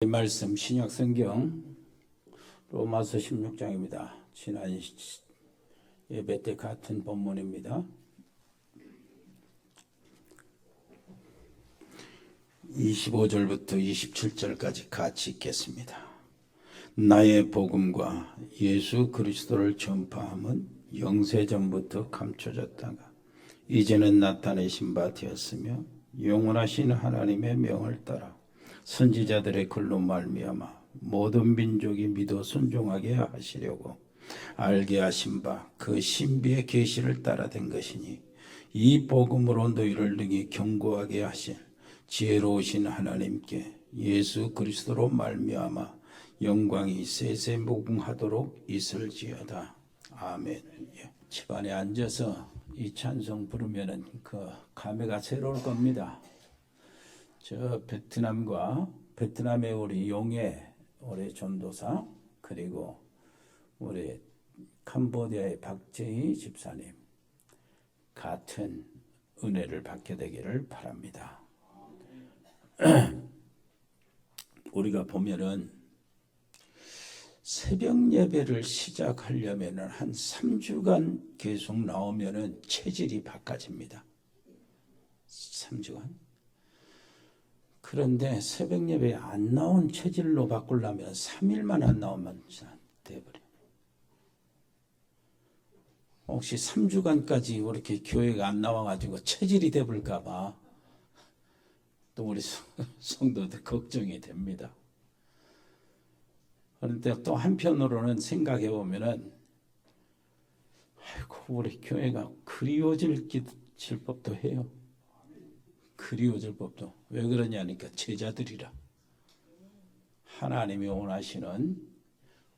이 말씀 신약 성경 로마서 16장입니다. 지난 예배 때 같은 본문입니다. 25절부터 27절까지 같이 읽겠습니다. 나의 복음과 예수 그리스도를 전파함은 영세전부터 감춰졌다가 이제는 나타내신 바 되었으며 영원하신 하나님의 명을 따라 선지자들의 글로 말미암아 모든 민족이 믿어 순종하게 하시려고 알게 하신 바 그 신비의 계시를 따라 된 것이니 이 복음으로 너희를 능히 견고하게 하실 지혜로우신 하나님께 예수 그리스도로 말미암아 영광이 세세무궁하도록 있을지어다. 아멘. 집안에 앉아서 이 찬송 부르면은 그 감회가 새로울 겁니다. 저 베트남의 우리 용해 우리 전도사, 그리고 우리 캄보디아의 박재희 집사님 같은 은혜를 받게 되기를 바랍니다. 우리가 보면은 새벽 예배를 시작하려면은 한 3주간 계속 나오면은 체질이 바꿔집니다. 3주간. 그런데 새벽 예배에 안 나온 체질로 바꾸려면 3일만 안 나오면 돼버려. 혹시 3주간까지 이렇게 교회가 안 나와가지고 체질이 돼볼까봐 또 우리 성도들 걱정이 됩니다. 그런데 또 한편으로는 생각해 보면은 아이고 우리 교회가 그리워질 법도 해요. 그리워질 법도. 왜 그러냐니까 제자들이라. 하나님이 원하시는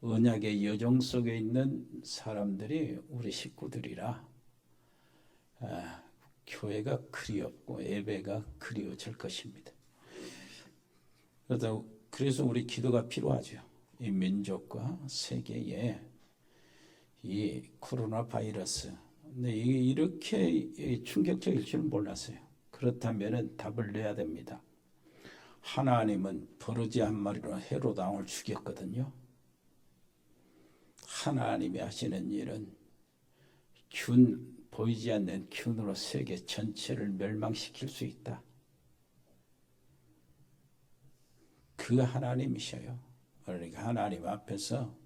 언약의 여정 속에 있는 사람들이 우리 식구들이라 교회가 그리웠고 예배가 그리워질 것입니다. 그래서 우리 기도가 필요하죠. 이 민족과 세계에 이 코로나 바이러스, 근데 이게 이렇게 충격적일 줄은 몰랐어요. 그렇다면 답을 내야 됩니다. 하나님은 버러지 한 마리로 헤롯 왕을 죽였거든요. 하나님이 하시는 일은 보이지 않는 균으로 세계 전체를 멸망시킬 수 있다. 그 하나님이셔요. 그러니까 하나님 앞에서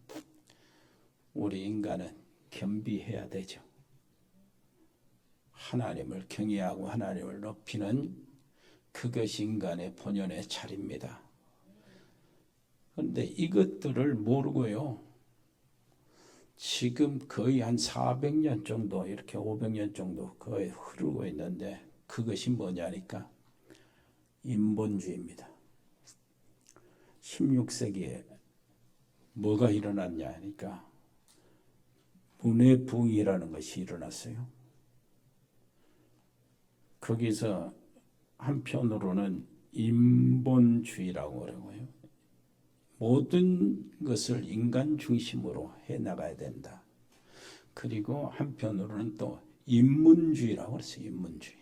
우리 인간은 겸비해야 되죠. 하나님을 경외하고 하나님을 높이는 그것이 인간의 본연의 자리입니다. 그런데 이것들을 모르고요. 지금 거의 한 400년 정도, 이렇게 500년 정도 거의 흐르고 있는데 그것이 뭐냐니까 인본주의입니다. 16세기에 뭐가 일어났냐 하니까 문해부흥이라는 것이 일어났어요. 거기서 한편으로는 인본주의라고 그러고요. 모든 것을 인간 중심으로 해나가야 된다. 그리고 한편으로는 또 인문주의라고 그랬어요. 인문주의.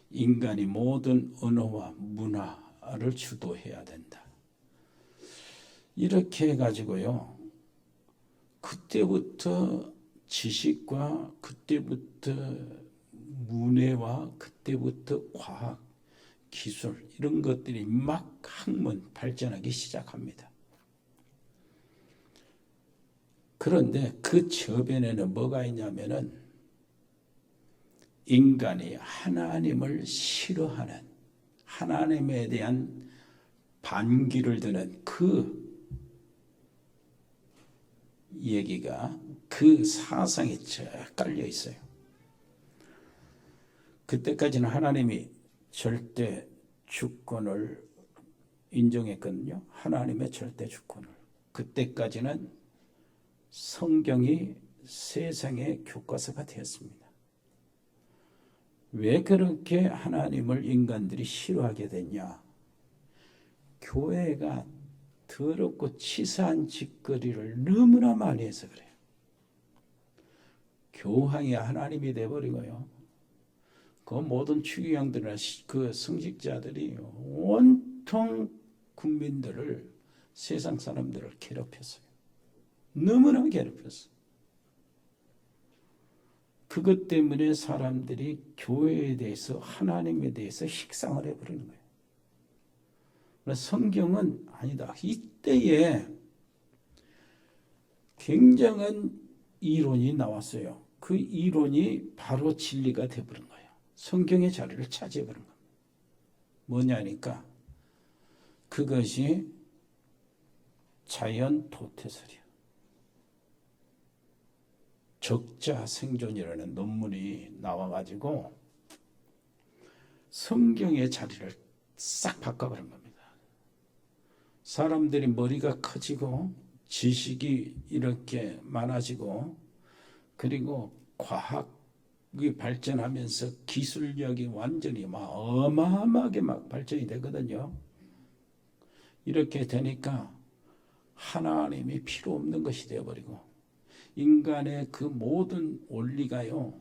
인간이 모든 언어와 문화를 주도해야 된다. 이렇게 해가지고요. 그때부터 지식과 그때부터 문해와 그때부터 과학, 기술 이런 것들이 막 학문 발전하기 시작합니다. 그런데 그 저변에는 뭐가 있냐면은 인간이 하나님을 싫어하는, 하나님에 대한 반기를 드는 그 얘기가, 그 사상이 쫙 깔려 있어요. 그때까지는 하나님이 절대 주권을 인정했거든요. 하나님의 절대 주권을. 그때까지는 성경이 세상의 교과서가 되었습니다. 왜 그렇게 하나님을 인간들이 싫어하게 됐냐? 교회가 더럽고 치사한 짓거리를 너무나 많이 해서 그래요. 교황이 하나님이 돼버리고요. 그 모든 추기경들이나 그 성직자들이 온통 국민들을, 세상 사람들을 괴롭혔어요. 너무나 괴롭혔어요. 그것 때문에 사람들이 교회에 대해서, 하나님에 대해서 식상을 해버리는 거예요. 그래서 성경은 아니다. 이때에 굉장한 이론이 나왔어요. 그 이론이 바로 진리가 되어버린 거예요. 성경의 자리를 차지해버린 겁니다. 뭐냐니까 그것이 자연 도태설이에요. 적자 생존이라는 논문이 나와가지고 성경의 자리를 싹 바꿔버린 겁니다. 사람들이 머리가 커지고 지식이 이렇게 많아지고 그리고 과학이 발전하면서 기술력이 완전히 막 어마어마하게 막 발전이 되거든요. 이렇게 되니까 하나님이 필요 없는 것이 되어버리고 인간의 그 모든 원리가요,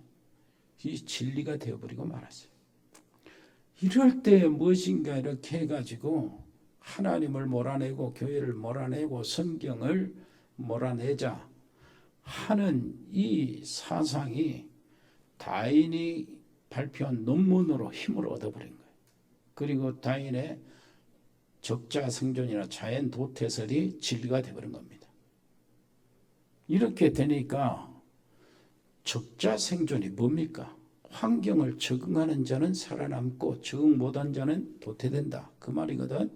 이 진리가 되어버리고 말았어요. 이럴 때 무엇인가 이렇게 해가지고 하나님을 몰아내고 교회를 몰아내고 성경을 몰아내자 하는 이 사상이 다인이 발표한 논문으로 힘을 얻어버린 거예요. 그리고 다인의 적자 생존이나 자연 도태설이 진리가 되어버린 겁니다. 이렇게 되니까 적자 생존이 뭡니까? 환경을 적응하는 자는 살아남고 적응 못한 자는 도태된다. 그 말이거든.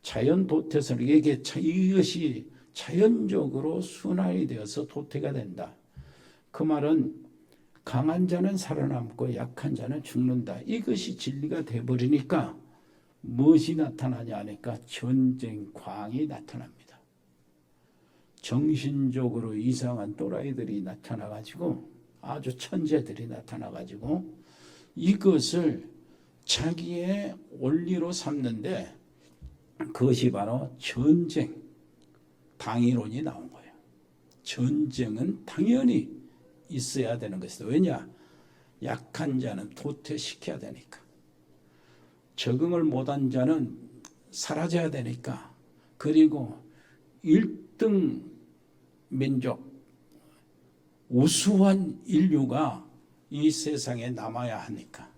자연 도태설, 이것이 자연적으로 순환이 되어서 도태가 된다. 그 말은 강한 자는 살아남고 약한 자는 죽는다. 이것이 진리가 되어버리니까 무엇이 나타나냐 하니까 전쟁, 광이 나타납니다. 정신적으로 이상한 또라이들이 나타나가지고 아주 천재들이 나타나가지고 이것을 자기의 원리로 삼는데 그것이 바로 전쟁, 당이론이 나온 거예요. 전쟁은 당연히 있어야 되는 것이다. 왜냐? 약한 자는 도태시켜야 되니까. 적응을 못한 자는 사라져야 되니까. 그리고 1등 민족, 우수한 인류가 이 세상에 남아야 하니까.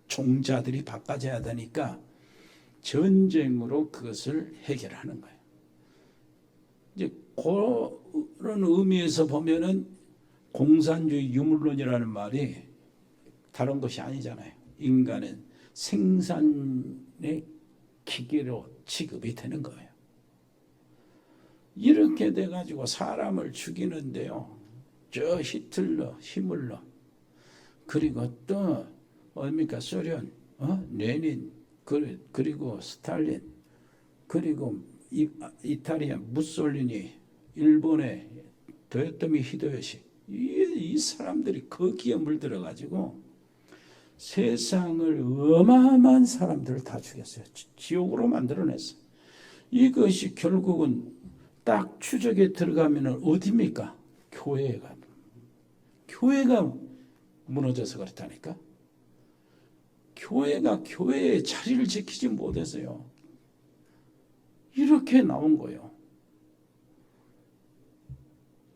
종자들이 바꿔져야 되니까 전쟁으로 그것을 해결하는 거예요. 이제 그런 의미에서 보면은 공산주의 유물론이라는 말이 다른 것이 아니잖아요. 인간은 생산의 기계로 취급이 되는 거예요. 이렇게 돼가지고 사람을 죽이는데요. 저 히틀러, 히물러, 그리고 또 뭡니까 소련, 레닌, 그리고 스탈린, 그리고 이탈리아 무솔리니, 일본의 도요토미 히데요시, 이 사람들이 거기에 물들어가지고 세상을 어마어마한 사람들을 다 죽였어요. 지옥으로 만들어냈어요. 이것이 결국은 딱 추적에 들어가면 어디입니까? 교회가 무너져서 그렇다니까. 교회가 교회의 자리를 지키지 못해서요. 이렇게 나온 거예요.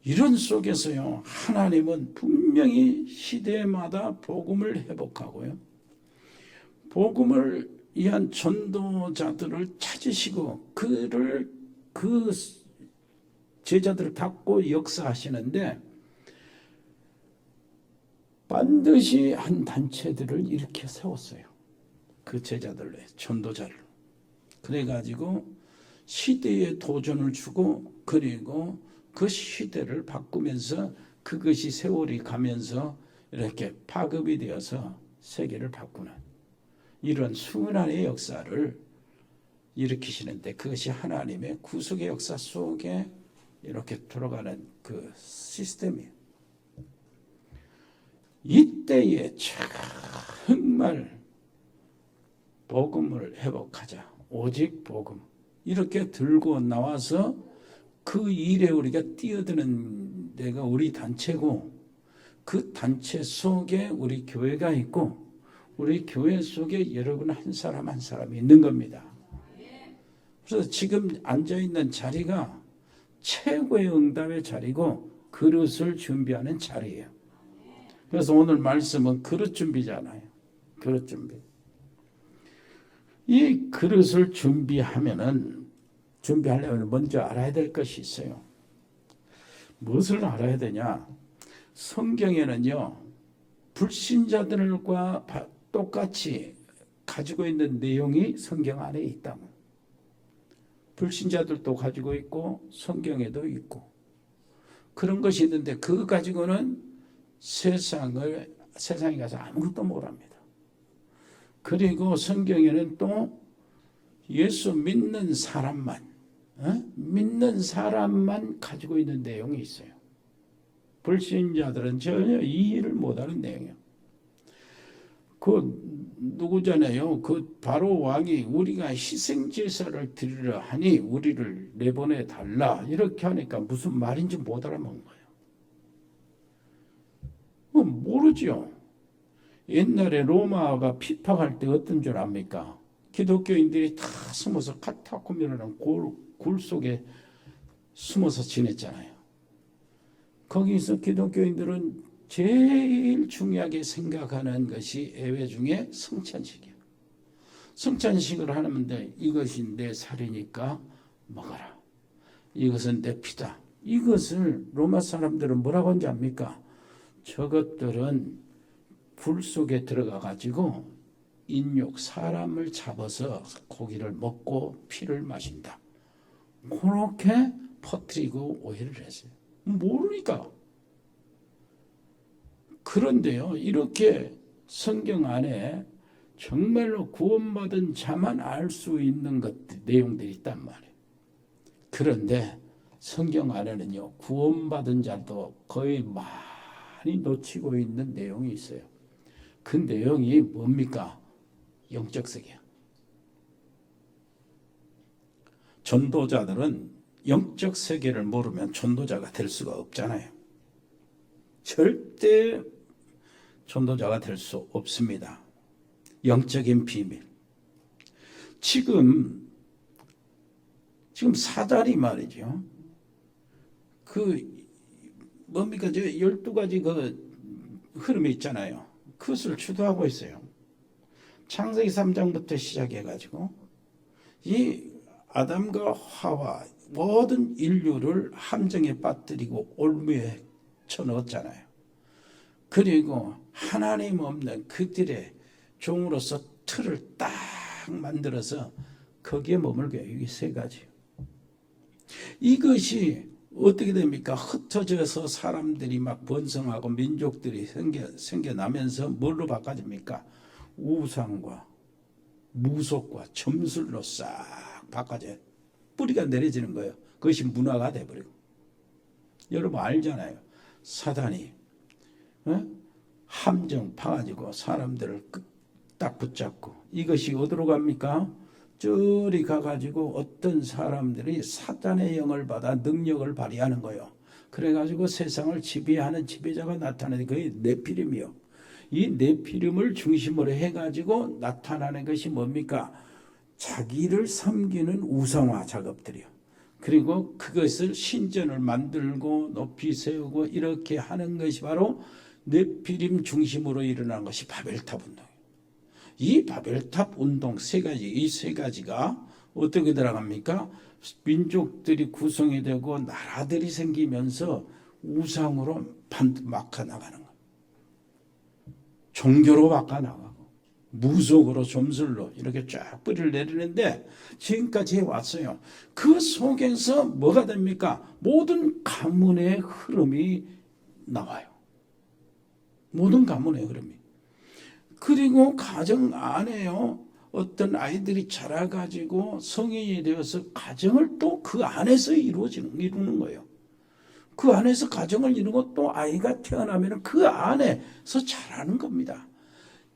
이런 속에서요, 하나님은 분명히 시대마다 복음을 회복하고요, 복음을 위한 전도자들을 찾으시고 그 제자들을 갖고 역사하시는데 반드시 한 단체들을 일으켜 세웠어요. 그 제자들로, 전도자를. 그래가지고 시대에 도전을 주고 그리고 그 시대를 바꾸면서 그것이 세월이 가면서 이렇게 파급이 되어서 세계를 바꾸는 이런 순환의 역사를 일으키시는데 그것이 하나님의 구속의 역사 속에 이렇게 돌아가는 그 시스템이에요. 이때에 정말 복음을 회복하자. 오직 복음. 이렇게 들고 나와서 그 일에 우리가 뛰어드는 데가 우리 단체고 그 단체 속에 우리 교회가 있고 우리 교회 속에 여러분 한 사람 한 사람이 있는 겁니다. 그래서 지금 앉아있는 자리가 최고의 응답의 자리고 그릇을 준비하는 자리예요. 그래서 오늘 말씀은 그릇 준비잖아요. 그릇 준비. 이 그릇을 준비하려면 먼저 알아야 될 것이 있어요. 무엇을 알아야 되냐? 성경에는요, 불신자들과 똑같이 가지고 있는 내용이 성경 안에 있다. 불신자들도 가지고 있고 성경에도 있고 그런 것이 있는데 그거 가지고는 세상에 가서 아무것도 못합니다. 그리고 성경에는 또 예수 믿는 사람만 가지고 있는 내용이 있어요. 불신자들은 전혀 이해를 못하는 내용이에요. 누구잖아요. 바로 왕이 우리가 희생제사를 드리려 하니 우리를 내보내 달라 이렇게 하니까 무슨 말인지 못 알아먹는 거예요. 모르죠. 옛날에 로마가 핍박할 때 어떤 줄 압니까? 기독교인들이 다 숨어서 카타콤이라는 굴 속에 숨어서 지냈잖아요. 거기서 기독교인들은 제일 중요하게 생각하는 것이 예배 중에 성찬식이에요. 성찬식을 하는데 이것이 내 살이니까 먹어라. 이것은 내 피다. 이것을 로마 사람들은 뭐라고 하는지 압니까? 저것들은 불 속에 들어가 가지고 사람을 잡아서 고기를 먹고 피를 마신다. 그렇게 퍼뜨리고 오해를 했어요. 모르니까. 그런데요, 이렇게 성경 안에 정말로 구원받은 자만 알 수 있는 내용들이 있단 말이에요. 그런데 성경 안에는요, 구원받은 자도 거의 많이 놓치고 있는 내용이 있어요. 그 내용이 뭡니까? 영적 세계야. 전도자들은 영적 세계를 모르면 전도자가 될 수가 없잖아요. 절대 전도자가 될 수 없습니다. 영적인 비밀. 지금 사단이 말이죠. 뭡니까? 12가지 흐름이 있잖아요. 그것을 주도하고 있어요. 창세기 3장부터 시작해가지고 이 아담과 하와 모든 인류를 함정에 빠뜨리고 올무에 쳐넣었잖아요. 그리고 하나님 없는 그들의 종으로서 틀을 딱 만들어서 거기에 머물게 해요. 이 세 가지. 이것이 어떻게 됩니까? 흩어져서 사람들이 막 번성하고 민족들이 생겨나면서 뭘로 바꿔집니까? 우상과 무속과 점술로 싹 바꿔져요. 뿌리가 내려지는 거예요. 그것이 문화가 돼버리고. 여러분 알잖아요. 사단이 함정 파가지고 사람들을 딱 붙잡고 이것이 어디로 갑니까? 저리 가가지고 어떤 사람들이 사단의 영을 받아 능력을 발휘하는 거예요. 그래가지고 세상을 지배하는 지배자가 나타나는 그게 네피림이요. 이 네피림을 중심으로 해가지고 나타나는 것이 뭡니까? 자기를 섬기는 우상화 작업들이요. 그리고 그것을 신전을 만들고 높이 세우고 이렇게 하는 것이 바로 네피림 중심으로 일어난 것이 바벨탑 운동이에요. 이 바벨탑 운동 이 세 가지가 어떻게 들어갑니까? 민족들이 구성이 되고 나라들이 생기면서 우상으로 바꿔나가는 거예요. 종교로 바꿔나가고 무속으로 점술로 이렇게 쫙 뿌리를 내리는데 지금까지 해왔어요. 그 속에서 뭐가 됩니까? 모든 가문의 흐름이 나와요. 모든 가문의 흐름이. 그리고 가정 안에요. 어떤 아이들이 자라가지고 성인이 되어서 가정을 또 그 안에서 이루는 거예요. 그 안에서 가정을 이루고 또 아이가 태어나면 그 안에서 자라는 겁니다.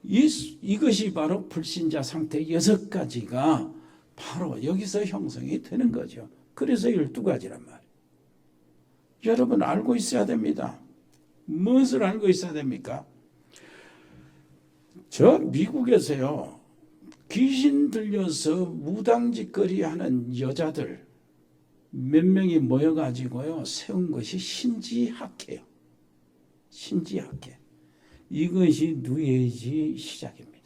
이것이 바로 불신자 상태 6가지가 바로 여기서 형성이 되는 거죠. 그래서 12가지란 말이에요. 여러분 알고 있어야 됩니다. 무엇을 알고 있어야 됩니까? 저 미국에서요. 귀신 들려서 무당짓거리 하는 여자들 몇 명이 모여가지고요 세운 것이 신지학회요. 신지학회. 이것이 뉴에이지 시작입니다.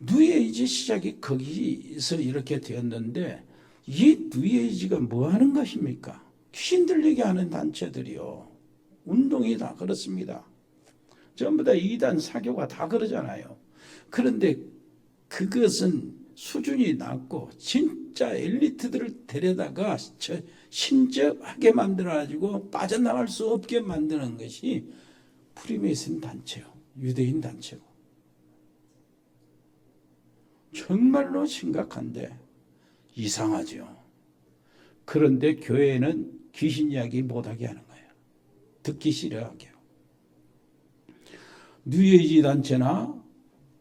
뉴에이지 시작이 거기서 이렇게 되었는데 이 뉴에이지가 뭐 하는 것입니까? 귀신 들리게 하는 단체들이요. 운동이 다 그렇습니다. 전부 다 이단 사교가 다 그러잖아요. 그런데 그것은 수준이 낮고 진짜 엘리트들을 데려다가 신접하게 만들어가지고 빠져나갈 수 없게 만드는 것이 프리메이슨 단체요. 유대인 단체고. 정말로 심각한데 이상하죠. 그런데 교회는 귀신 이야기 못하게 하는 거예요. 듣기 싫어하게요. 뉴에이지 단체나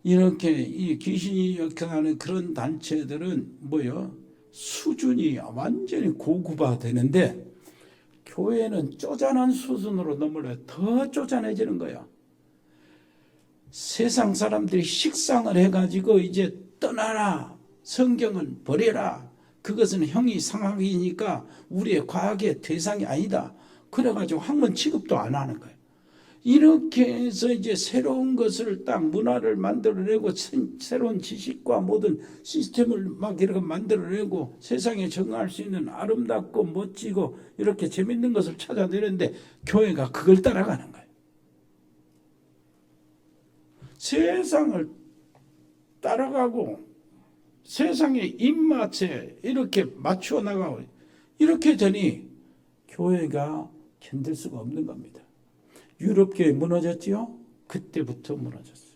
이렇게 이 귀신이 역행하는 그런 단체들은 뭐요? 수준이 완전히 고급화되는데 교회는 쪼잔한 수준으로 넘어려 더 쪼잔해지는 거야. 세상 사람들이 식상을 해가지고 이제 떠나라. 성경은 버려라. 그것은 형이상학이니까 우리의 과학의 대상이 아니다. 그래가지고 학문 취급도 안 하는 거예요. 이렇게 해서 이제 새로운 것을 딱 문화를 만들어내고 새로운 지식과 모든 시스템을 막 이렇게 만들어내고 세상에 적응할 수 있는 아름답고 멋지고 이렇게 재밌는 것을 찾아내는데 교회가 그걸 따라가는 거예요. 세상을 따라가고 세상의 입맛에 이렇게 맞추어 나가고 이렇게 되니 교회가 견딜 수가 없는 겁니다. 유럽교회 무너졌지요? 그때부터 무너졌어요.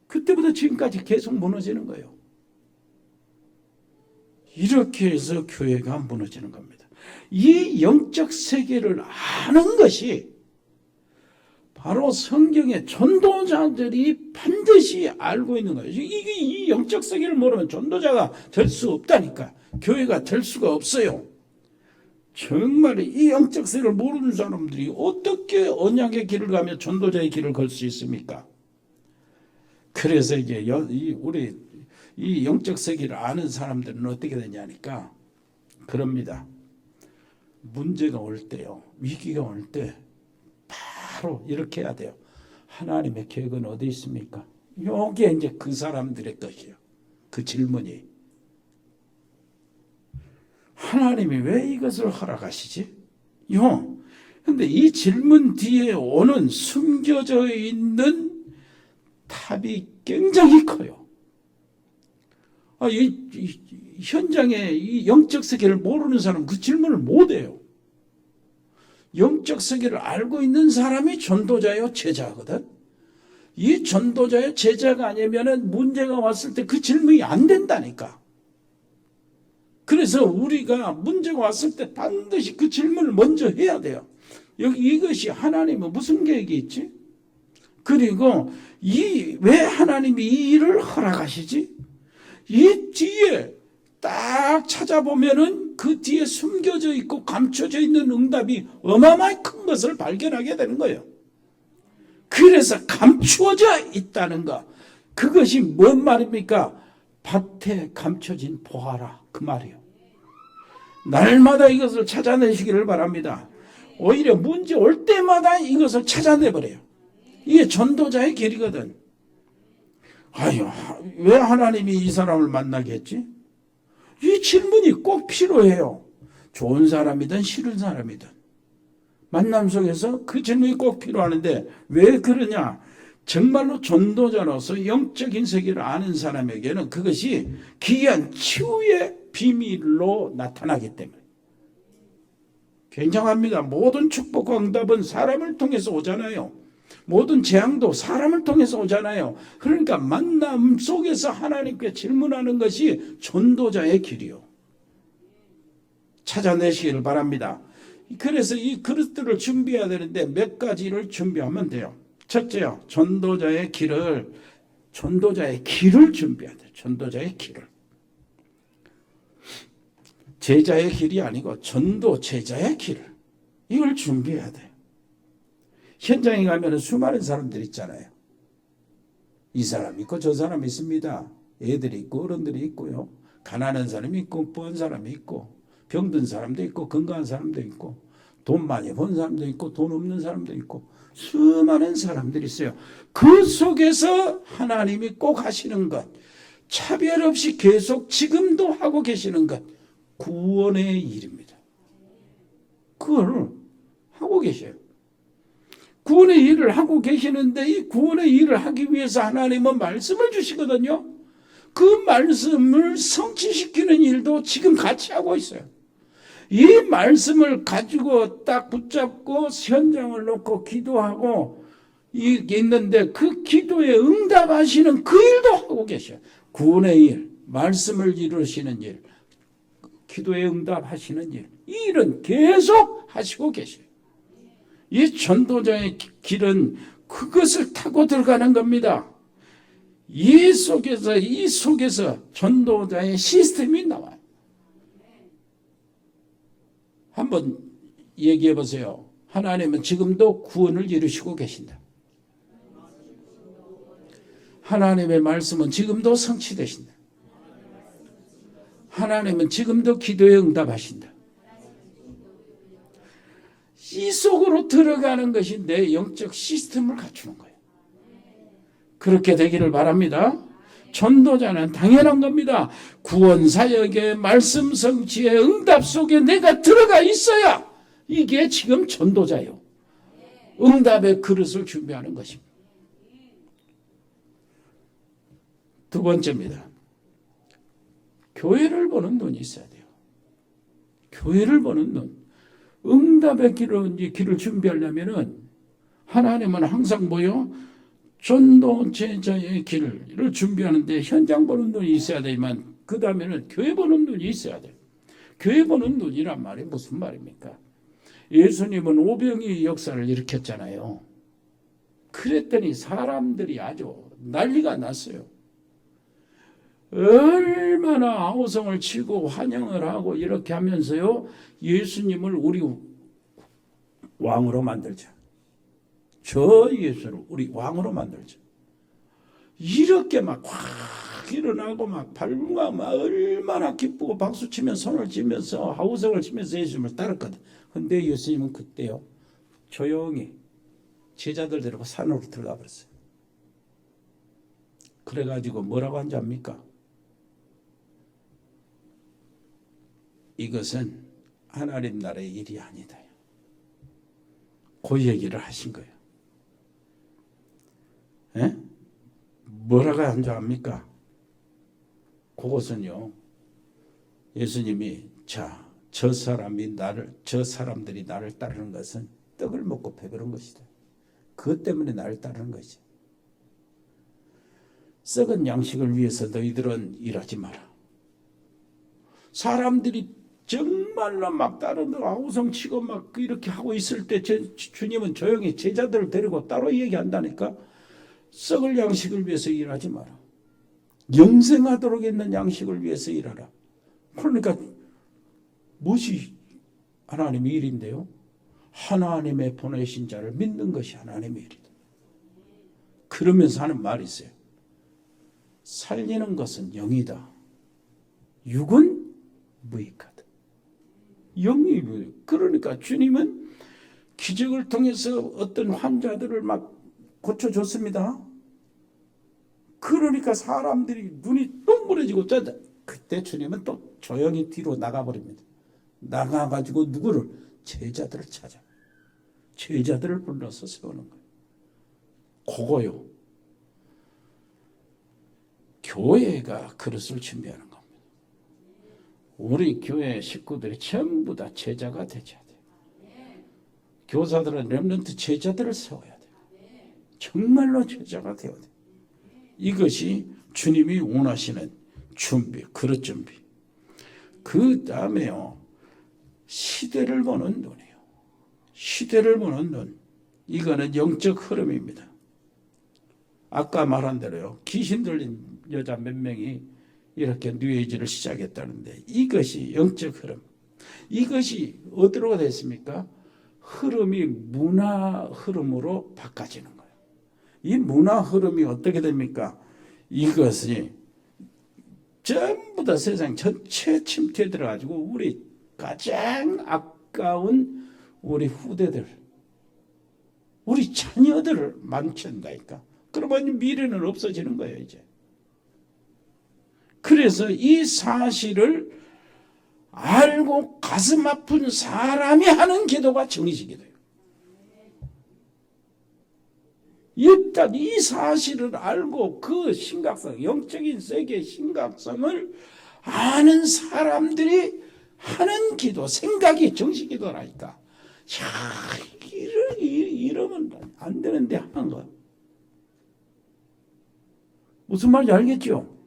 그때부터 지금까지 계속 무너지는 거예요. 이렇게 해서 교회가 무너지는 겁니다. 이 영적 세계를 아는 것이 바로 성경의 전도자들이 반드시 알고 있는 거예요. 이 영적 세계를 모르면 전도자가 될 수 없다니까. 교회가 될 수가 없어요. 정말 이 영적 세계를 모르는 사람들이 어떻게 언약의 길을 가며 전도자의 길을 걸 수 있습니까? 그래서 이제 우리 이 영적 세계를 아는 사람들은 어떻게 되냐니까 그럽니다. 문제가 올 때요, 위기가 올 때 바로 이렇게 해야 돼요. 하나님의 계획은 어디 있습니까? 여기에 이제 그 사람들의 것이에요. 그 질문이. 하나님이 왜 이것을 허락하시지? 근데 이 질문 뒤에 오는 숨겨져 있는 답이 굉장히 커요. 이 현장에 이 영적 세계를 모르는 사람은 그 질문을 못 해요. 영적 세계를 알고 있는 사람이 전도자요, 제자거든. 이 전도자요, 제자가 아니면은 문제가 왔을 때 그 질문이 안 된다니까. 그래서 우리가 문제가 왔을 때 반드시 그 질문을 먼저 해야 돼요. 이것이 하나님은 무슨 계획이 있지? 그리고 왜 하나님이 이 일을 허락하시지? 이 뒤에 딱 찾아보면은 그 뒤에 숨겨져 있고 감춰져 있는 응답이 어마어마하게 큰 것을 발견하게 되는 거예요. 그래서 감추어져 있다는 것. 그것이 뭔 말입니까? 밭에 감춰진 보화라. 그 말이에요. 날마다 이것을 찾아내시기를 바랍니다. 오히려 문제 올 때마다 이것을 찾아내버려요. 이게 전도자의 길이거든. 왜 하나님이 이 사람을 만나게 했지? 이 질문이 꼭 필요해요. 좋은 사람이든 싫은 사람이든. 만남 속에서 그 질문이 꼭 필요하는데 왜 그러냐? 정말로 전도자로서 영적인 세계를 아는 사람에게는 그것이 기이한 치유의 비밀로 나타나기 때문에. 굉장합니다. 모든 축복과 응답은 사람을 통해서 오잖아요. 모든 재앙도 사람을 통해서 오잖아요. 그러니까 만남 속에서 하나님께 질문하는 것이 전도자의 길이요. 찾아내시기를 바랍니다. 그래서 이 그릇들을 준비해야 되는데 몇 가지를 준비하면 돼요. 첫째요, 전도자의 길을 준비해야 돼요. 전도자의 길을. 제자의 길이 아니고 전도 제자의 길을. 이걸 준비해야 돼요. 현장에 가면 수많은 사람들 있잖아요. 이 사람 있고 저 사람 있습니다. 애들이 있고 어른들이 있고요. 가난한 사람이 있고 부한 사람이 있고 병든 사람도 있고 건강한 사람도 있고 돈 많이 번 사람도 있고 돈 없는 사람도 있고 수많은 사람들이 있어요. 그 속에서 하나님이 꼭 하시는 것, 차별 없이 계속 지금도 하고 계시는 것, 구원의 일입니다. 그걸 하고 계셔요. 구원의 일을 하고 계시는데 이 구원의 일을 하기 위해서 하나님은 말씀을 주시거든요. 그 말씀을 성취시키는 일도 지금 같이 하고 있어요. 이 말씀을 가지고 딱 붙잡고 현장을 놓고 기도하고 있는데 그 기도에 응답하시는 그 일도 하고 계셔요. 구원의 일, 말씀을 이루시는 일, 기도에 응답하시는 일, 이 일은 계속 하시고 계셔요. 이 전도자의 길은 그것을 타고 들어가는 겁니다. 이 속에서 전도자의 시스템이 나와요. 한번 얘기해 보세요. 하나님은 지금도 구원을 이루시고 계신다. 하나님의 말씀은 지금도 성취되신다. 하나님은 지금도 기도에 응답하신다. 이 속으로 들어가는 것이 내 영적 시스템을 갖추는 거예요. 그렇게 되기를 바랍니다. 전도자는 당연한 겁니다. 구원 사역의 말씀 성취의 응답 속에 내가 들어가 있어야 이게 지금 전도자예요. 응답의 그릇을 준비하는 것입니다. 두 번째입니다. 교회를 보는 눈이 있어야 돼요. 교회를 보는 눈. 응답의 길을 준비하려면은 하나님은 항상 뭐요? 전도 제자의 길을 준비하는데 현장 보는 눈이 있어야 되지만 그 다음에는 교회 보는 눈이 있어야 돼요. 교회 보는 눈이란 말이 무슨 말입니까? 예수님은 오병이의 역사를 일으켰잖아요. 그랬더니 사람들이 아주 난리가 났어요. 얼마나 아우성을 치고 환영을 하고 이렇게 하면서요. 예수님을 우리 왕으로 만들자. 저 예수를 우리 왕으로 만들자. 이렇게 막 확 일어나고 막 발문가 막 얼마나 기쁘고 박수치며 손을 치면서 아우성을 치면서 예수님을 따랐거든. 근데 예수님은 그때요. 조용히 제자들 데리고 산으로 들어가 버렸어요. 그래가지고 뭐라고 한지 압니까? 이것은 하나님 나라의 일이 아니다. 그 얘기를 하신 거예요. 에? 뭐라고 한 줄 압니까? 그것은요. 예수님이 저 사람들이 나를 따르는 것은 떡을 먹고 배부른 것이다. 그것 때문에 나를 따르는 것이지. 썩은 양식을 위해서 너희들은 일하지 마라. 사람들이 정말로 막 다른 아우성치고 막 이렇게 하고 있을 때 주님은 조용히 제자들을 데리고 따로 얘기한다니까. 썩을 양식을 위해서 일하지 마라. 영생하도록 있는 양식을 위해서 일하라. 그러니까 무엇이 하나님의 일인데요? 하나님의 보내신 자를 믿는 것이 하나님의 일이다. 그러면서 하는 말이 있어요. 살리는 것은 영이다. 육은 무익하다. 영이 무익. 그러니까 주님은 기적을 통해서 어떤 환자들을 막 고쳐줬습니다. 그러니까 사람들이 눈이 동그래지고 그때 주님은 또 조용히 뒤로 나가버립니다. 나가가지고 누구를? 제자들을 찾아. 제자들을 불러서 세우는 거예요. 그거요. 교회가 그릇을 준비하는 겁니다. 우리 교회 식구들이 전부 다 제자가 되셔야 돼요. 교사들은 렘넌트 제자들을 세워야 돼요. 정말로 제자가 되어야 돼요. 이것이 주님이 원하시는 준비, 그릇 준비. 그 다음에요. 시대를 보는 눈이에요. 시대를 보는 눈. 이거는 영적 흐름입니다. 아까 말한 대로요. 귀신 들린 여자 몇 명이 이렇게 뉴에이지를 시작했다는데 이것이 영적 흐름. 이것이 어디로 됐습니까? 흐름이 문화 흐름으로 바꿔지는 거예요. 이 문화 흐름이 어떻게 됩니까? 이것이 전부 다 세상 전체 침투에 들어가지고 우리 가장 아까운 우리 후대들, 우리 자녀들을 망친다니까. 그러면 미래는 없어지는 거예요, 이제. 그래서 이 사실을 알고 가슴 아픈 사람이 하는 기도가 정의식이돼요. 일단 이 사실을 알고 그 심각성, 영적인 세계의 심각성을 아는 사람들이 하는 기도, 생각이 정식기도라니까. 야, 이러면 안 되는데 하는 거야. 무슨 말인지 알겠죠?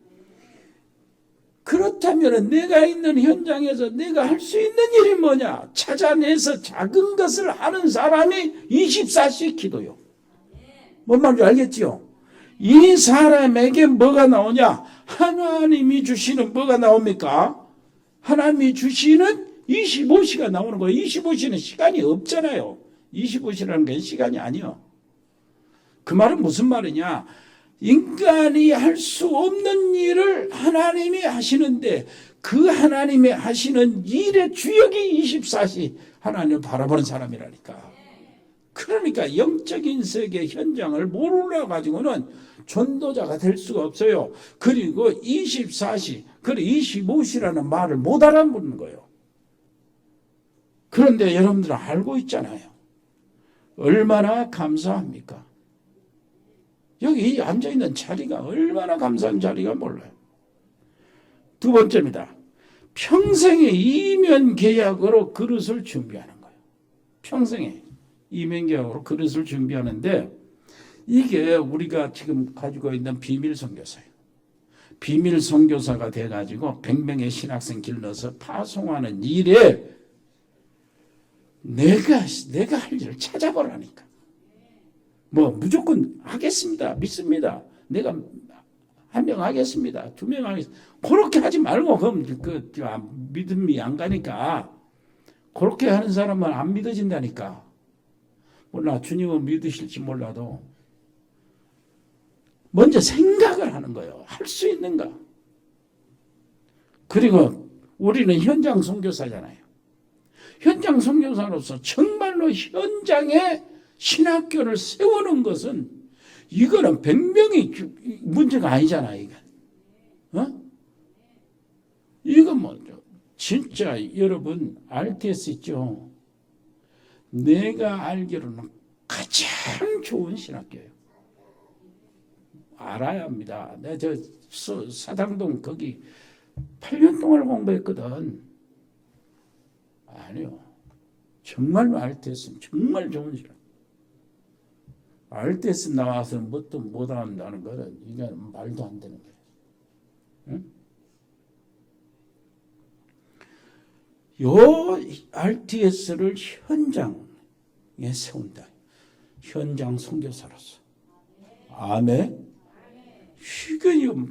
그렇다면 내가 있는 현장에서 내가 할 수 있는 일이 뭐냐? 찾아내서 작은 것을 하는 사람이 24시 기도요. 뭔 말인지 알겠죠? 이 사람에게 뭐가 나오냐? 하나님이 주시는 뭐가 나옵니까? 하나님이 주시는 25시가 나오는 거예요. 25시는 시간이 없잖아요. 25시라는 게 시간이 아니요. 그 말은 무슨 말이냐? 인간이 할 수 없는 일을 하나님이 하시는데 그 하나님이 하시는 일의 주역이 24시 하나님을 바라보는 사람이라니까. 그러니까 영적인 세계 현장을 몰라 가지고는 전도자가 될 수가 없어요. 그리고 24시, 그리고 25시라는 말을 못 알아듣는 거예요. 그런데 여러분들은 알고 있잖아요. 얼마나 감사합니까? 여기 앉아있는 자리가 얼마나 감사한 자리가 몰라요. 두 번째입니다. 평생의 이면 계약으로 그릇을 준비하는 거예요. 평생의 이면 계약으로 그릇을 준비하는데 이게 우리가 지금 가지고 있는 비밀 선교사예요. 비밀 선교사가 돼가지고 100명의 신학생 길러서 파송하는 일에 내가 할 일을 찾아보라니까. 뭐 무조건 하겠습니다. 믿습니다. 내가 1명 하겠습니다. 2명 하겠습니다. 그렇게 하지 말고 그럼 믿음이 안 가니까 그렇게 하는 사람은 안 믿어진다니까. 몰라 주님은 믿으실지 몰라도 먼저 생각을 하는 거예요. 할 수 있는가? 그리고 우리는 현장 선교사잖아요. 현장 선교사로서 정말로 현장에 신학교를 세우는 것은 이거는 100명이 문제가 아니잖아. 이건. 이거 뭐 진짜 여러분 RTS 있죠. 내가 알기로는 가장 좋은 신학교예요. 알아야 합니다. 내가 저 사당동 거기 8년 동안 공부했거든. 아니요. 정말로 RTS는 정말 좋은 신학. RTS 나와서 뭣도 못한다는 거는 이건 말도 안 되는 거예요. 응? 요 RTS를 현장에 세운다. 현장 선교사로서. 아멘.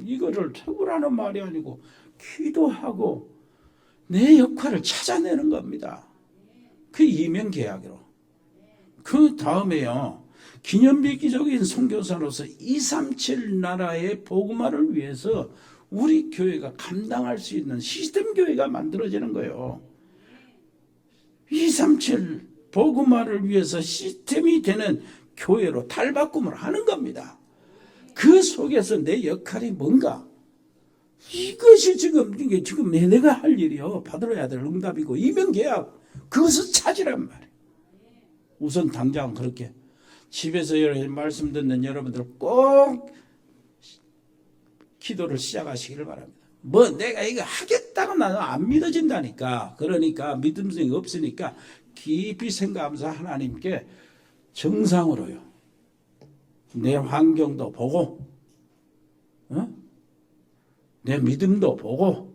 이거를 세우라는 말이 아니고 기도하고 내 역할을 찾아내는 겁니다. 그 이면 계약으로. 그 다음에요. 기념비기적인 선교사로서 237 나라의 복음화를 위해서 우리 교회가 감당할 수 있는 시스템 교회가 만들어지는 거예요. 237 복음화를 위해서 시스템이 되는 교회로 탈바꿈을 하는 겁니다. 그 속에서 내 역할이 뭔가? 이것이 지금 내가 할 일이요. 받아야 될 응답이고 이면계약 그것을 찾으란 말이에요. 우선 당장 그렇게 집에서 말씀 듣는 여러분들 꼭 기도를 시작하시기를 바랍니다. 뭐 내가 이거 하겠다고 나는 안 믿어진다니까. 그러니까 믿음성이 없으니까 깊이 생각하면서 하나님께 정상으로요. 내 환경도 보고 내 믿음도 보고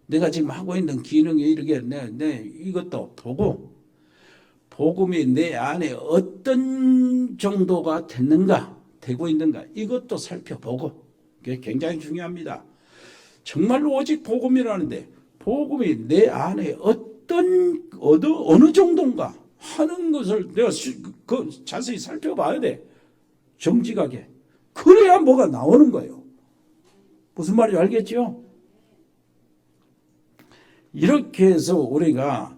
내가 지금 하고 있는 기능이 이렇게 내 이것도 보고 복음이 내 안에 어떤 정도가 되고 있는가 이것도 살펴보고 그게 굉장히 중요합니다. 정말로 오직 복음이라는데 복음이 내 안에 어느 정도인가 하는 것을 내가 자세히 살펴봐야 돼. 정직하게. 그래야 뭐가 나오는 거예요. 무슨 말인지 알겠죠? 이렇게 해서 우리가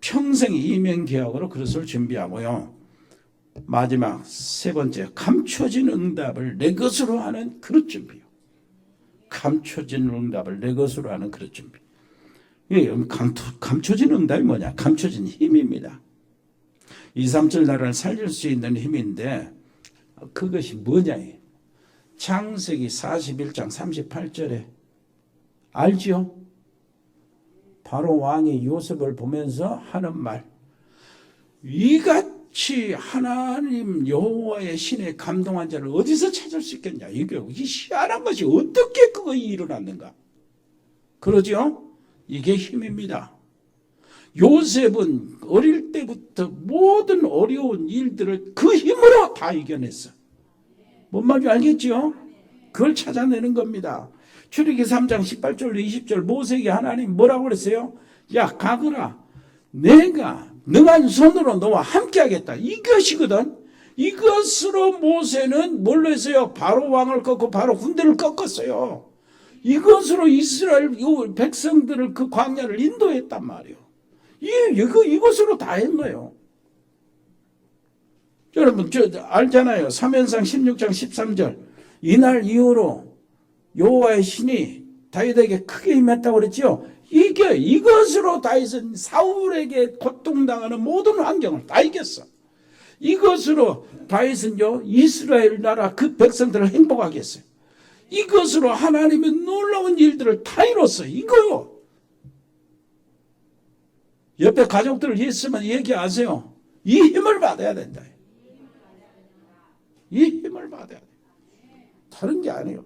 평생 이면계약으로 그것을 준비하고요. 마지막 세 번째, 감춰진 응답을 내 것으로 하는 그릇 준비요. 감춰진 응답을 내 것으로 하는 그릇 준비. 감춰진 응답이 뭐냐? 감춰진 힘입니다. 2, 3절 나라를 살릴 수 있는 힘인데 그것이 뭐냐? 창세기 41장 38절에 알지요? 바로 왕이 요셉을 보면서 하는 말, 이같이 하나님 여호와의 신에 감동한 자를 어디서 찾을 수 있겠냐? 이게 희한한 것이 어떻게 그거 일어났는가? 그러죠? 이게 힘입니다. 요셉은 어릴 때부터 모든 어려운 일들을 그 힘으로 다 이겨냈어. 뭔 말인지 알겠죠? 그걸 찾아내는 겁니다. 출애기 3장 18절로 20절 모세에게 하나님 뭐라고 그랬어요? 야, 가거라. 내가 능한 손으로 너와 함께 하겠다. 이것이거든. 이것으로 모세는 뭘로 했어요? 바로 왕을 꺾고 바로 군대를 꺾었어요. 이것으로 이스라엘 백성들을 그 광야를 인도했단 말이에요. 이것으로 다 한 거예요. 여러분, 알잖아요. 사면상 16장 13절. 이날 이후로 여호와의 신이 다윗에게 크게 임했다고 그랬죠. 이것으로 다윗은 사울에게 고통당하는 모든 환경을 다 이겼어. 이것으로 다윗은요, 이스라엘 나라 그 백성들을 행복하게 했어요. 이것으로 하나님의 놀라운 일들을 다 이뤘어요. 이거요. 옆에 가족들을 있으면 얘기하세요. 이 힘을 받아야 된다. 이 힘을 받아야 돼. 다른 게 아니에요.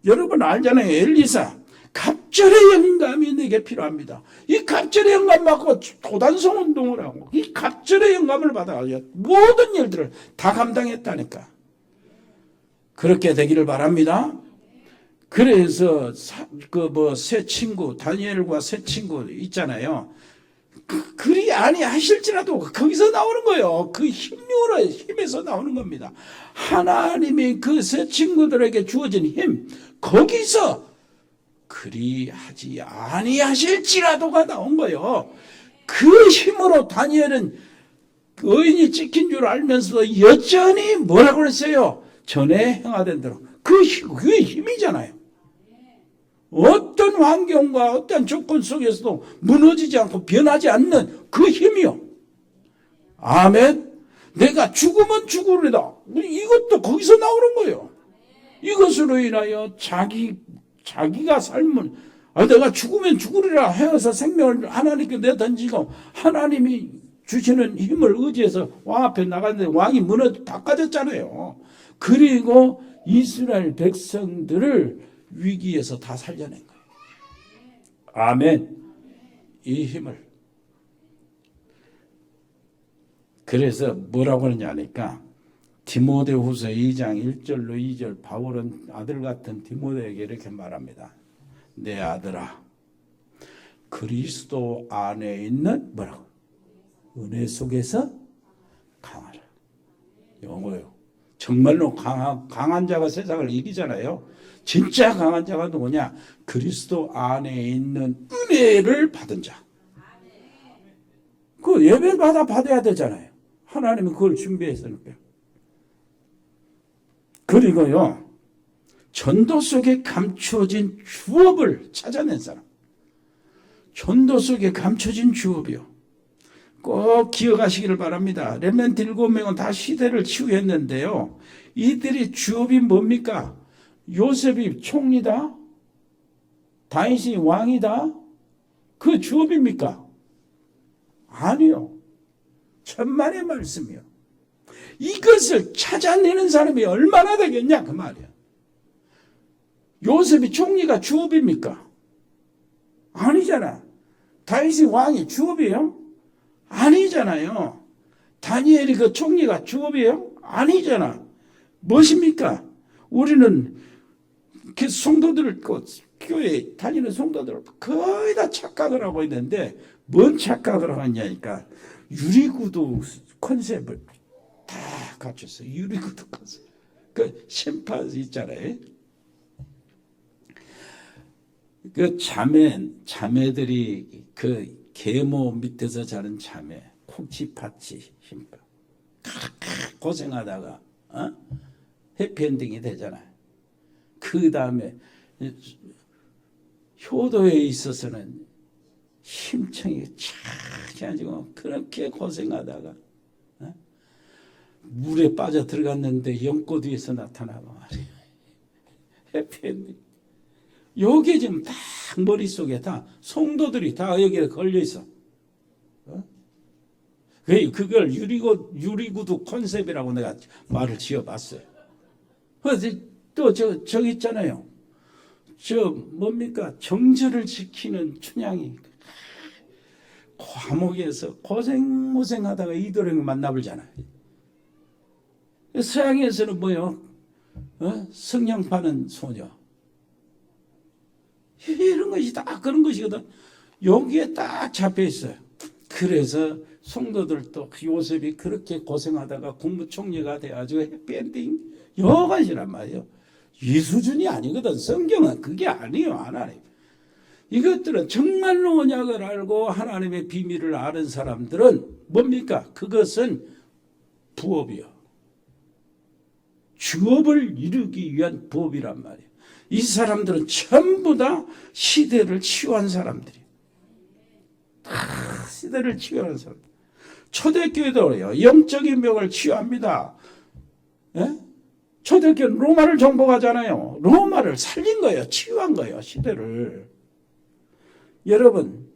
여러분 알잖아요. 엘리사. 갑절의 영감이 내게 필요합니다. 이 갑절의 영감 받고 도단성 운동을 하고 이 갑절의 영감을 받아가지고 모든 일들을 다 감당했다니까. 그렇게 되기를 바랍니다. 그래서 새 친구 다니엘과 새 친구 있잖아요. 그리 아니하실지라도 거기서 나오는 거예요. 그 힘에서 나오는 겁니다. 하나님이 그 새 친구들에게 주어진 힘, 거기서 그리하지 아니하실지라도가 나온 거예요. 그 힘으로 다니엘은 의인이 찍힌 줄 알면서도 여전히 뭐라고 그랬어요? 전에 행하던 대로. 그게 힘이잖아요. 어떤 환경과 어떤 조건 속에서도 무너지지 않고 변하지 않는 그 힘이요. 아멘. 내가 죽으면 죽으리다. 이것도 거기서 나오는 거예요. 이것으로 인하여 자기가 삶을 내가 죽으면 죽으리라 해서 생명을 하나님께 내던지고 하나님이 주시는 힘을 의지해서 왕 앞에 나갔는데 왕이 다 까졌잖아요. 그리고 이스라엘 백성들을 위기에서 다 살려낸 거예요. 아멘. 이 힘을. 그래서 뭐라고 하느냐 하니까 디모데후서 2장 1절로 2절 바울은 아들 같은 디모데에게 이렇게 말합니다. 내 아들아, 그리스도 안에 있는 뭐라고? 은혜 속에서 강하라. 영어요. 정말로 강한 자가 세상을 이기잖아요. 진짜 강한 자가 누구냐? 그리스도 안에 있는 은혜를 받은 자. 그 예배를 받아야 되잖아요. 하나님은 그걸 준비했으니까. 그리고요, 전도 속에 감춰진 주업을 찾아낸 사람. 전도 속에 감춰진 주업이요. 꼭 기억하시기를 바랍니다. 렘넌트 7명은 다 시대를 치유했는데요. 이들이 주업이 뭡니까? 요셉이 총리다? 다윗이 왕이다? 그 주업입니까? 아니요. 천만의 말씀이요. 이것을 찾아내는 사람이 얼마나 되겠냐 그 말이야. 요셉이 총리가 주업입니까? 아니잖아. 다윗이 왕이 주업이에요? 아니잖아요. 다니엘이 그 총리가 주업이에요? 아니잖아. 무엇입니까? 우리는 그 성도들을 교회에 다니는 성도들을 거의 다 착각을 하고 있는데 뭔 착각을 하냐니까 유리구두 컨셉을 다 다 갖췄어요. 유리구두 컨셉. 그 심판스 있잖아요. 그 자매들이 그 계모 밑에서 자는 자매, 콕지파치 심판. 고생하다가 해피엔딩이 되잖아요. 그 다음에 효도에 있어서는 심청이 착 해가지고 그렇게 고생하다가 물에 빠져 들어갔는데 연꽃 위에서 나타나고 말이에요. 해피엔딩. 요게 지금 다 머릿속에 다 성도들이 다 여기에 걸려 있어. 그걸 유리구두 컨셉이라고 내가 말을 지어봤어요. 또 저 있잖아요. 뭡니까? 정절을 지키는 춘향이 감옥에서 고생하다가 이도령을 만나보잖아요. 서양에서는 뭐요? 성냥 파는 소녀. 이런 것이 다 그런 것이거든. 여기에 딱 잡혀 있어요. 그래서 성도들도 요셉이 그렇게 고생하다가 국무총리가 돼가지고 해피엔딩 여가시란 말이에요. 이 수준이 아니거든. 성경은 그게 아니에요. 하나님. 이것들은 정말로 언약을 알고 하나님의 비밀을 아는 사람들은 뭡니까? 그것은 부업이요. 주업을 이루기 위한 부업이란 말이에요. 이 사람들은 전부 다 시대를 치유한 사람들이에요. 다 시대를 치유하는 사람. 초대교회도요. 영적인 병을 치유합니다. 예? 초대교회는 로마를 정복하잖아요. 로마를 살린 거예요. 치유한 거예요. 시대를. 여러분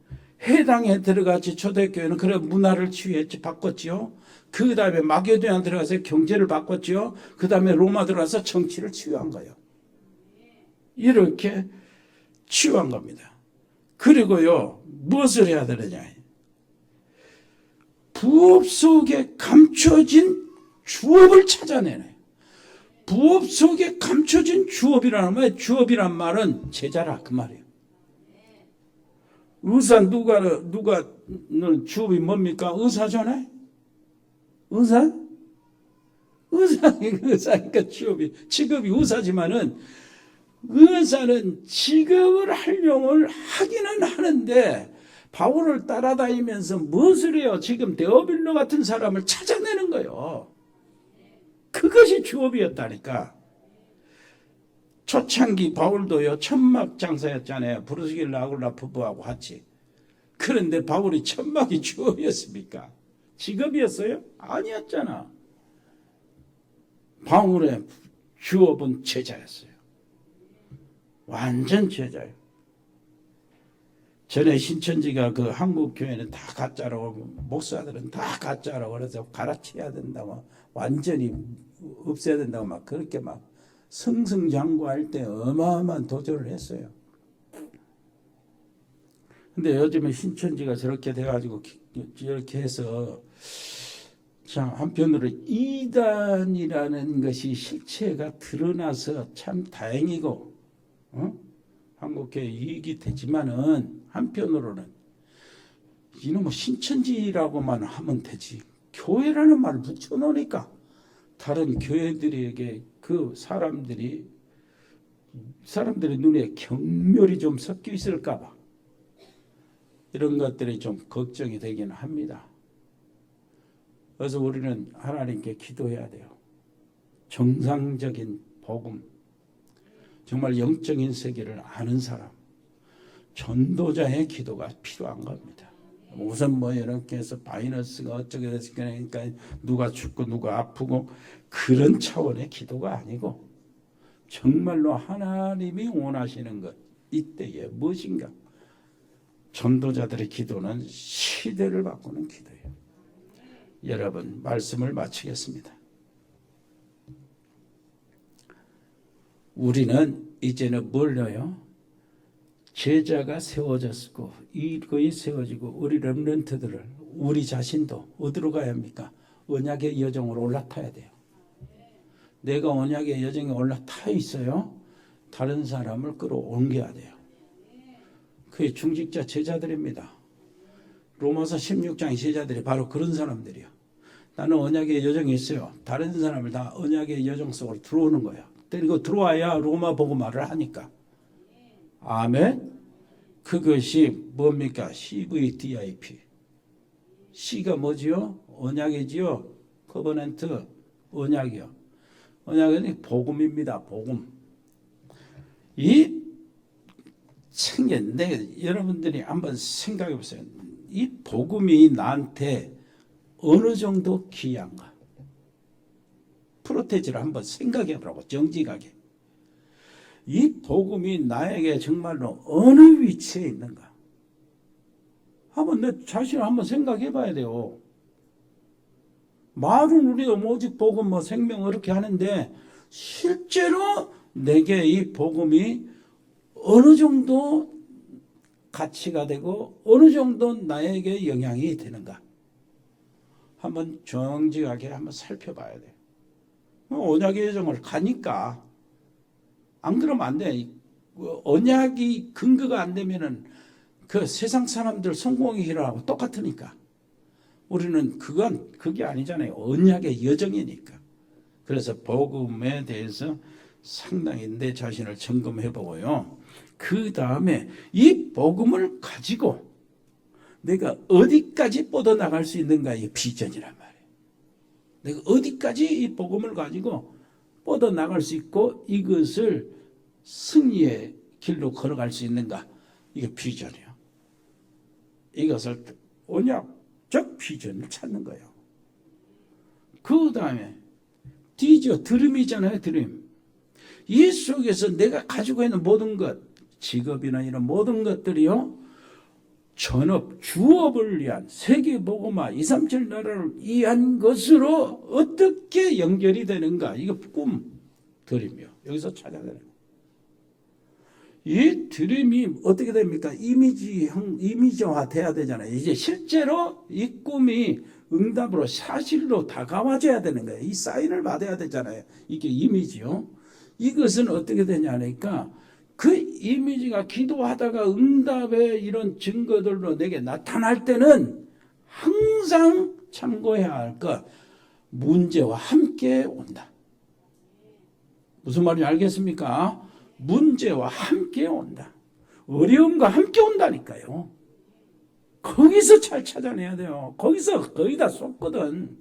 해당에 들어갔지. 초대교회는 그래 문화를 치유했지. 바꿨지요. 그 다음에 마게도냐 들어가서 경제를 바꿨지요. 그 다음에 로마 들어가서 정치를 치유한 거예요. 이렇게 치유한 겁니다. 그리고요 무엇을 해야 되느냐. 부업 속에 감춰진 주업을 찾아내네. 부업 속에 감춰진 주업이라는 말이에요. 주업이란 말은 제자라 그 말이에요. 의사 누가는 주업이 뭡니까? 의사잖아요. 의사니까 직업이 의사지만은 의사는 직업을 활용을 하기는 하는데 바울을 따라다니면서 무엇을 해요? 지금 데오빌로 같은 사람을 찾아내는 거예요. 그것이 주업이었다니까. 초창기 바울도요 천막 장사였잖아요. 브루스길 라굴라 부부하고 같이. 그런데 바울이 천막이 주업이었습니까? 직업이었어요? 아니었잖아. 바울의 주업은 제자였어요. 완전 제자예요. 전에 신천지가 그 한국 교회는 다 가짜라고, 목사들은 다 가짜라고 그래서 갈아치워야 된다고, 완전히 없애야 된다고 막 그렇게 막 승승장구할 때 어마어마한 도전을 했어요. 근데 요즘에 신천지가 저렇게 돼가지고 이렇게 해서 참 한편으로 이단이라는 것이 실체가 드러나서 참 다행이고 한국교회 이익이 되지만은 한편으로는 이놈의 신천지라고만 하면 되지 교회라는 말을 붙여놓으니까 다른 교회들에게 그 사람들의 눈에 경멸이 좀 섞여 있을까 봐 이런 것들이 좀 걱정이 되기는 합니다. 그래서 우리는 하나님께 기도해야 돼요. 정상적인 복음, 정말 영적인 세계를 아는 사람, 전도자의 기도가 필요한 겁니다. 우선 뭐 이렇게 해서 바이러스가 어쩌게 됐으니까 누가 죽고 누가 아프고 그런 차원의 기도가 아니고 정말로 하나님이 원하시는 것 이때에 무엇인가. 전도자들의 기도는 시대를 바꾸는 기도예요. 여러분 말씀을 마치겠습니다. 우리는 이제는 뭘요? 제자가 세워졌고 이거에 세워지고 우리 렘넌트들을 우리 자신도 어디로 가야 합니까? 언약의 여정으로 올라타야 돼요. 내가 언약의 여정에 올라타 있어요. 다른 사람을 끌어옮겨야 돼요. 그게 중직자 제자들입니다. 로마서 16장의 제자들이 바로 그런 사람들이요. 나는 언약의 여정이 있어요. 다른 사람을 다 언약의 여정 속으로 들어오는 거예요. 그리고 들어와야 로마 복음화를 하니까. 아멘. 그것이 뭡니까? CVDIP. C가 뭐지요? 언약이지요. 커버넌트 언약이요. 언약은 복음입니다. 복음. 이 여러분들이 한번 생각해 보세요. 이 복음이 나한테 어느 정도 귀한가? 프로테지를 한번 생각해 보라고, 정직하게. 이 복음이 나에게 정말로 어느 위치에 있는가? 한번 내 자신을 한번 생각해 봐야 돼요. 말은 우리가 오직 복음 생명 이렇게 하는데 실제로 내게 이 복음이 어느 정도 가치가 되고 어느 정도 나에게 영향이 되는가? 한번 정직하게 한번 살펴봐야 돼요. 언약의 여정을 가니까 안 그러면 안 돼. 언약이 근거가 안 되면은 그 세상 사람들 성공의 길하고 똑같으니까. 우리는 그게 아니잖아요. 언약의 여정이니까. 그래서 복음에 대해서 상당히 내 자신을 점검해 보고요. 그 다음에 이 복음을 가지고 내가 어디까지 뻗어나갈 수 있는가, 이 비전이란 말이에요. 내가 어디까지 이 복음을 가지고 뻗어나갈 수 있고 이것을 승리의 길로 걸어갈 수 있는가, 이게 비전이에요. 이것을 언약적 비전을 찾는 거예요. 그 다음에 D죠. 드림이잖아요. 드림. 이 속에서 내가 가지고 있는 모든 것, 직업이나 이런 모든 것들이요, 전업, 주업을 위한 세계복음화 237 나라를 위한 것으로 어떻게 연결이 되는가, 이거 꿈, 드림이요. 여기서 찾아야 되는 거예요. 이 드림이 어떻게 됩니까? 이미지화 돼야 되잖아요. 이제 실제로 이 꿈이 응답으로 사실로 다가와줘야 되는 거예요. 이 사인을 받아야 되잖아요. 이게 이미지요. 이것은 어떻게 되냐니까 그 이미지가 기도하다가 응답의 이런 증거들로 내게 나타날 때는 항상 참고해야 할 것, 문제와 함께 온다. 무슨 말인지 알겠습니까? 문제와 함께 온다. 어려움과 함께 온다니까요. 거기서 잘 찾아내야 돼요. 거기서 거의 다 쏟거든.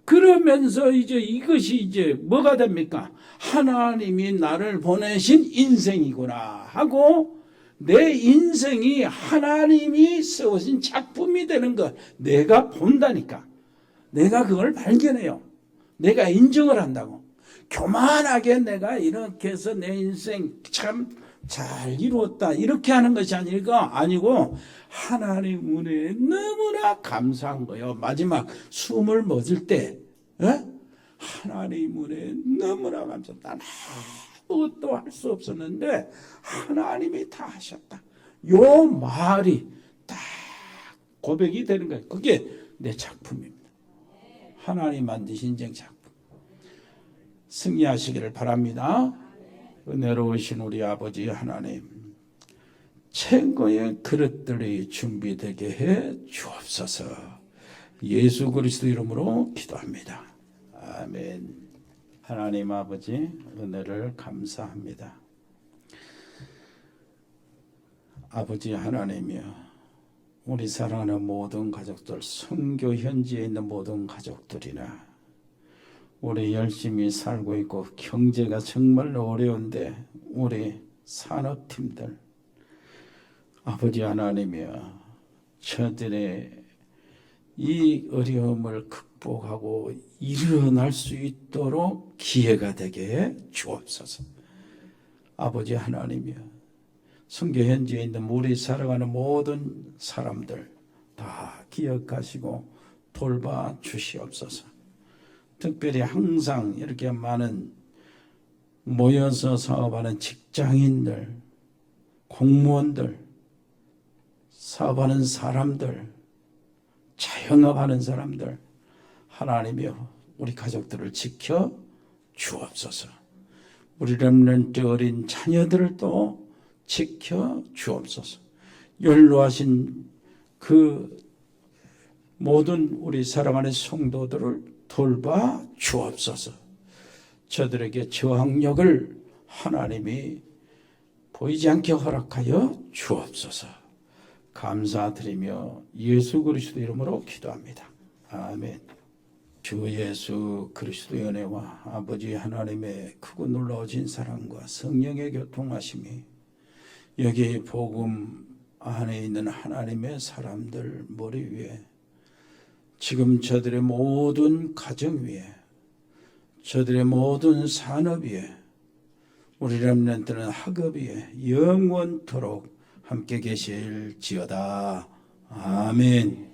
그러면서 이것이 뭐가 됩니까? 하나님이 나를 보내신 인생이구나 하고 내 인생이 하나님이 세우신 작품이 되는 것 내가 본다니까. 내가 그걸 발견해요. 내가 인정을 한다고. 교만하게 내가 이렇게 해서 내 인생 참 잘 이루었다 이렇게 하는 것이 아니고 하나님 은혜에 너무나 감사한 거예요. 마지막 숨을 멎을 때 하나님 은혜에 너무나 감사하다. 난 아무것도 할 수 없었는데 하나님이 다 하셨다. 요 말이 딱 고백이 되는 거예요. 그게 내 작품입니다. 하나님 만드신 인생 작품. 승리하시기를 바랍니다. 은혜로우신 우리 아버지 하나님, 최고의 그릇들이 준비되게 해 주옵소서. 예수 그리스도 이름으로 기도합니다. 아멘. 하나님 아버지, 은혜를 감사합니다. 아버지 하나님이여, 우리 사랑하는 모든 가족들, 선교 현지에 있는 모든 가족들이나 우리 열심히 살고 있고 경제가 정말 어려운데 우리 산업팀들, 아버지 하나님이여, 저들의 이 어려움을 극복하고 일어날 수 있도록 기회가 되게 해 주옵소서. 아버지 하나님이여, 선교 현지에 있는 우리 살아가는 모든 사람들 다 기억하시고 돌봐 주시옵소서. 특별히 항상 이렇게 많은 모여서 사업하는 직장인들, 공무원들, 사업하는 사람들, 자영업하는 사람들, 하나님이여 우리 가족들을 지켜 주옵소서. 우리 렘넌트 어린 자녀들도 지켜 주옵소서. 연로하신 그 모든 우리 사랑하는 성도들을 돌봐 주옵소서. 저들에게 저항력을 하나님이 보이지 않게 허락하여 주옵소서. 감사드리며 예수 그리스도 이름으로 기도합니다. 아멘. 주 예수 그리스도의 은혜와 아버지 하나님의 크고 놀라워진 사랑과 성령의 교통하심이 여기 복음 안에 있는 하나님의 사람들 머리 위에, 지금 저들의 모든 가정 위에, 저들의 모든 산업 위에, 우리 렘넌트는 학업 위에 영원토록 함께 계실지어다. 아멘.